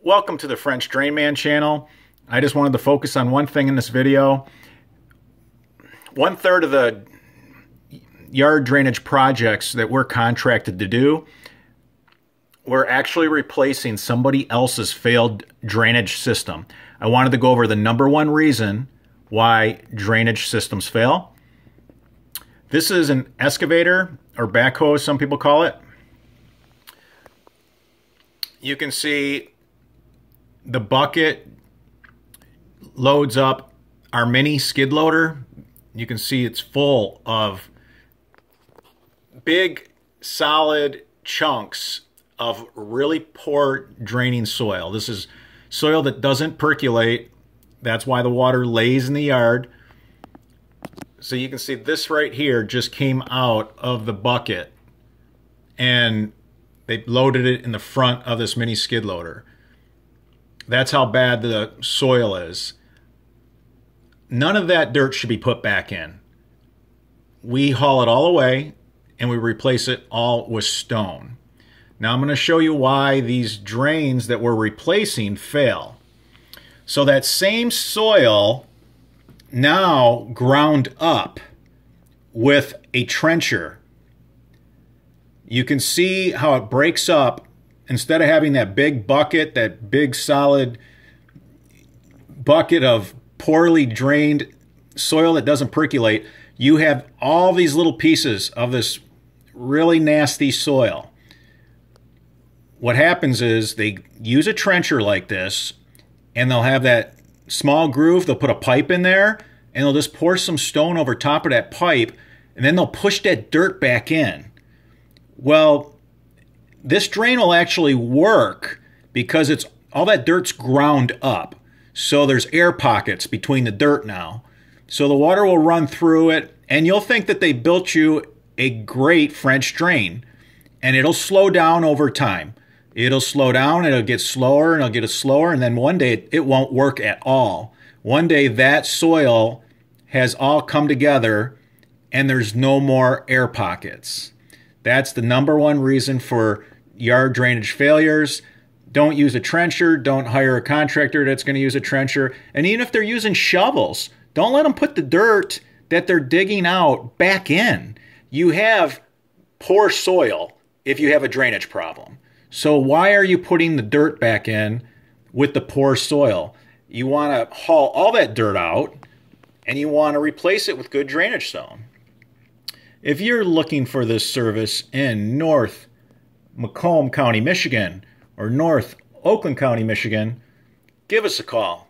Welcome to the French Drain Man channel. I just wanted to focus on one thing in this video. 1/3 of the yard drainage projects that we're contracted to do, we're actually replacing somebody else's failed drainage system. I wanted to go over the #1 reason why drainage systems fail. This is an excavator, or backhoe as some people call it. You can see the bucket loads up our mini skid loader. You can see it's full of big solid chunks of really poor draining soil. This is soil that doesn't percolate. That's why the water lays in the yard. So you can see this right here just came out of the bucket and they loaded it in the front of this mini skid loader. That's how bad the soil is. None of that dirt should be put back in. We haul it all away and we replace it all with stone. Now I'm going to show you why these drains that we're replacing fail. So that same soil now ground up with a trencher. You can see how it breaks up. Instead of having that big bucket, that big solid bucket of poorly drained soil that doesn't percolate, you have all these little pieces of this really nasty soil. What happens is they use a trencher like this, and they'll have that small groove, they'll put a pipe in there, and they'll just pour some stone over top of that pipe, and then they'll push that dirt back in. Well, this drain will actually work because it's all that dirt's ground up. So there's air pockets between the dirt now. So the water will run through it, and you'll think that they built you a great French drain, and it'll slow down over time. It'll slow down, it'll get slower, and it'll get slower, and then one day it won't work at all. One day that soil has all come together and there's no more air pockets. That's the #1 reason for yard drainage failures. Don't use a trencher. Don't hire a contractor that's going to use a trencher. And even if they're using shovels, don't let them put the dirt that they're digging out back in. You have poor soil if you have a drainage problem. So why are you putting the dirt back in with the poor soil? You want to haul all that dirt out and you want to replace it with good drainage stone. If you're looking for this service in North Macomb County, Michigan, or North Oakland County, Michigan, give us a call.